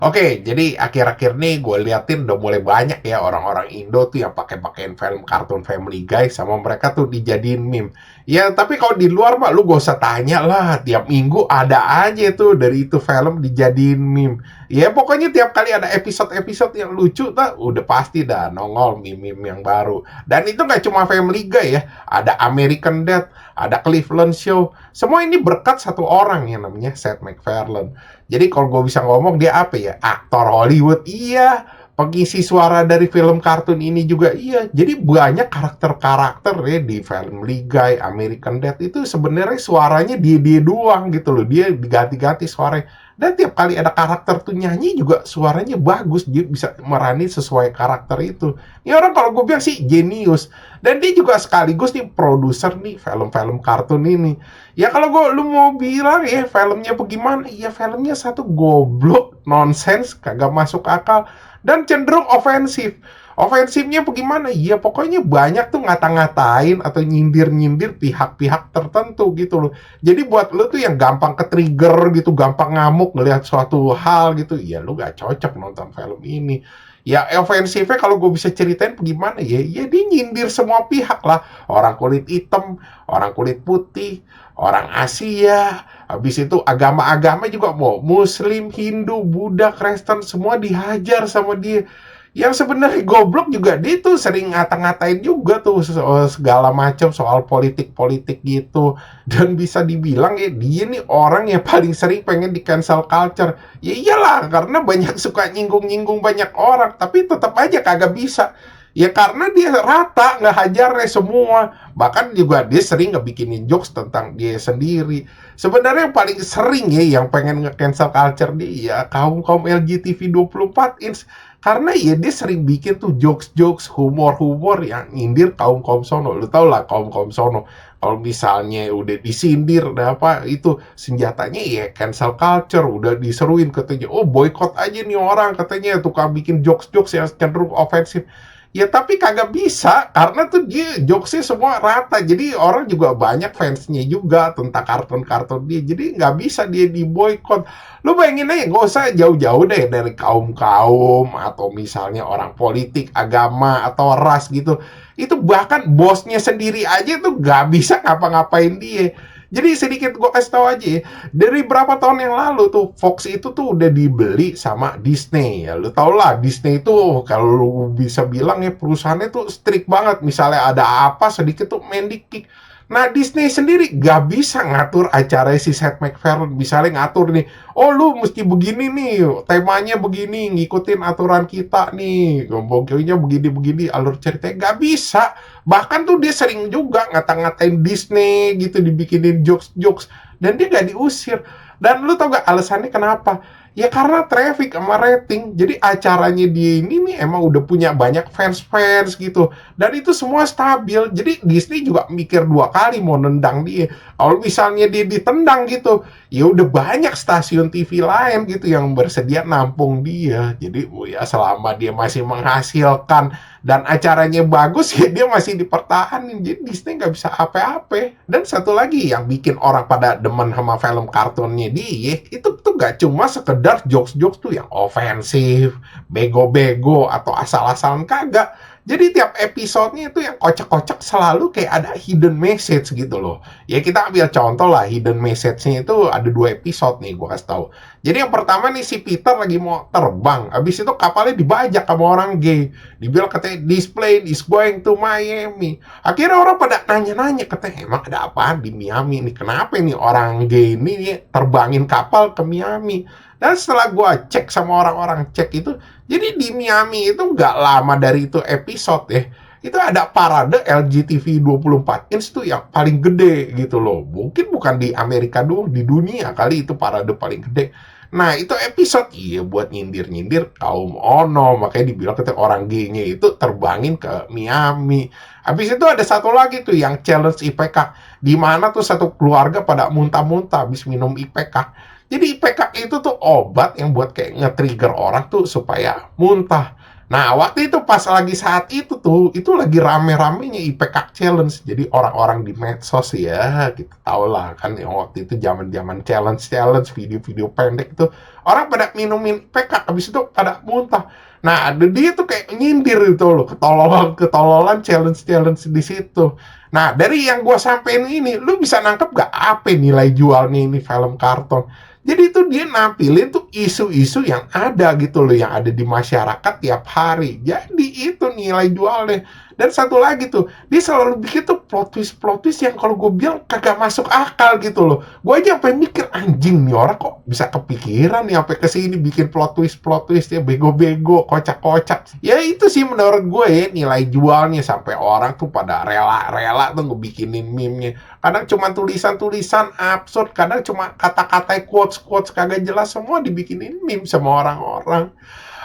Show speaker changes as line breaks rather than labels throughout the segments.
Oke, jadi akhir-akhir nih gue liatin udah mulai banyak ya orang-orang Indo tuh yang pakai-pakein film kartun Family Guy sama mereka tuh dijadiin meme. Ya, tapi kalau di luar mah lu gak usah tanya lah, tiap minggu ada aja tuh dari itu film dijadiin meme. Ya pokoknya tiap kali ada episode-episode yang lucu tuh udah pasti dah nongol meme-meme yang baru. Dan itu nggak cuma Family Guy ya, ada American Dad, ada Cleveland Show. Semua ini berkat satu orang yang namanya Seth MacFarlane. Jadi kalau gue bisa ngomong dia apa ya? Aktor Hollywood iya, pengisi suara dari film kartun ini juga iya. Jadi banyak karakter-karakter ya di film Guy, American Dad itu sebenarnya suaranya dia doang gitu loh. Dia diganti-ganti suaranya. Dan tiap kali ada karakter tuh nyanyi juga suaranya bagus. Dia bisa merani sesuai karakter itu. Ini orang kalau gue bilang sih jenius. Dan dia juga sekaligus nih produser nih film-film kartun ini. Ya kalau lu mau bilang ya filmnya bagaimana? Ya filmnya satu goblok, nonsens, kagak masuk akal dan cenderung ofensif. Ofensifnya bagaimana? Ya pokoknya banyak tuh ngata-ngatain atau nyindir-nyindir pihak-pihak tertentu gitu loh. Jadi buat lu tuh yang gampang ke-trigger gitu, gampang ngamuk ngelihat suatu hal gitu, ya lu gak cocok nonton film ini. Ya ofensifnya kalau gue bisa ceritain gimana ya, ya dia nyindir semua pihak lah. Orang kulit hitam, orang kulit putih, orang Asia, habis itu agama-agama juga mau Muslim, Hindu, Buddha, Kristen semua dihajar sama dia. Yang sebenarnya goblok juga dia tuh sering ngata-ngatain juga tuh segala macam soal politik-politik gitu. Dan bisa dibilang ya dia nih orang yang paling sering pengen di cancel culture. Ya iyalah karena banyak suka nyinggung-nyinggung banyak orang tapi tetap aja kagak bisa. Ya karena dia rata nggak hajarnya semua. Bahkan juga dia sering ngebikinin jokes tentang dia sendiri. Sebenarnya yang paling sering ya yang pengen nge-cancel culture dia ya kaum-kaum LGTV 24 inch. Karena ya dia sering bikin tuh jokes-jokes, humor-humor yang nyindir kaum-kaum sono. Lu tau lah kaum-kaum sono. Kalau misalnya udah disindir, udah apa, itu senjatanya ya cancel culture. Udah diseruin katanya, oh boykot aja nih orang katanya. Tukang bikin jokes-jokes yang cenderung ofensif. Ya tapi kagak bisa karena tuh dia jokesnya semua rata jadi orang juga banyak fansnya juga tentang kartun-kartun dia jadi nggak bisa dia di boykot. Lu bayangin aja nggak usah jauh-jauh deh dari kaum-kaum atau misalnya orang politik agama atau ras gitu itu bahkan bosnya sendiri aja tuh nggak bisa ngapa-ngapain dia. Jadi sedikit gue kasih tahu aja ya, dari berapa tahun yang lalu tuh Fox itu tuh udah dibeli sama Disney ya. Lu tau lah Disney itu kalau lu bisa bilang ya perusahaannya tuh strict banget. Misalnya ada apa sedikit tuh main dikik. Nah Disney sendiri gak bisa ngatur acara si Seth MacFarlane. Misalnya ngatur nih, oh lu mesti begini nih, temanya begini, ngikutin aturan kita nih. Pokoknya begini-begini alur ceritanya gak bisa. Bahkan tuh dia sering juga ngata-ngatain Disney gitu, dibikinin jokes-jokes. Dan dia gak diusir. Dan lu tau gak alasannya kenapa? Ya karena traffic sama rating. Jadi acaranya dia ini nih emang udah punya banyak fans-fans gitu. Dan itu semua stabil. Jadi Disney juga mikir dua kali mau nendang dia. Kalau misalnya dia ditendang gitu, ya udah banyak stasiun TV lain gitu yang bersedia nampung dia. Jadi ya selama dia masih menghasilkan dan acaranya bagus ya dia masih dipertahanin jadi Disney nggak bisa apa-apa. Dan satu lagi yang bikin orang pada demen sama film kartunnya dia itu tuh gak cuma sekedar jokes-jokes tuh yang ofensif, bego-bego atau asal-asalan kagak. Jadi tiap episodenya itu yang kocak-kocak selalu kayak ada hidden message gitu loh. Ya kita ambil contoh lah hidden message-nya itu ada 2 episode nih gue kasih tahu. Jadi yang pertama nih si Peter lagi mau terbang, habis itu kapalnya dibajak sama orang gay. Dibilang katanya this plane is going to Miami. Akhirnya orang pada nanya-nanya katanya emang ada apaan di Miami nih? Kenapa nih orang gay ini nih terbangin kapal ke Miami? Dan setelah gue cek sama orang-orang cek itu, jadi di Miami itu nggak lama dari itu episode ya. Itu ada parade LGTV 24 inch tuh yang paling gede gitu loh. Mungkin bukan di Amerika doang, di dunia kali itu parade paling gede. Nah itu episode iya buat nyindir-nyindir kaum ono. Makanya dibilang ketika orang gay-nya itu terbangin ke Miami. Habis itu ada satu lagi tuh yang challenge IPK. Di mana tuh satu keluarga pada muntah-muntah habis minum IPK. Jadi IPK itu tuh obat yang buat kayak nge-trigger orang tuh supaya muntah. Nah, waktu itu pas lagi saat itu tuh, itu lagi rame-ramenya IPK challenge. Jadi orang-orang di medsos ya, kita tahu lah kan yang waktu itu zaman-zaman challenge video-video pendek itu Orang pada minumin PK, habis itu pada muntah. Nah, dia tuh kayak nyindir gitu loh, ketololan challenge-challenge di situ. Nah, dari yang gua sampein ini, lu bisa nangkep gak apa nilai jualnya ini film kartun? Jadi itu dia nampilin tuh isu-isu yang ada gitu loh, yang ada di masyarakat tiap hari. Jadi itu nilai jualnya. Dan satu lagi tuh, dia selalu bikin tuh plot twist yang kalau gue bilang kagak masuk akal gitu loh. Gue aja sampai mikir, anjing nih orang kok bisa kepikiran nih sampai kesini bikin plot twist ya, bego-bego, kocak-kocak. Ya itu sih menurut gue ya nilai jualnya, sampai orang tuh pada rela-rela tuh ngebikinin meme-nya. Kadang cuma tulisan-tulisan absurd, kadang cuma kata-kata quotes-quotes kagak jelas, semua dibikinin meme sama orang-orang.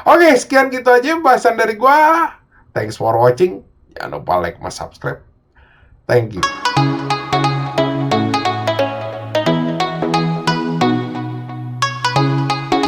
Oke, sekian gitu aja bahasan dari gua. Thanks for watching. Jangan lupa like, subscribe. Thank you.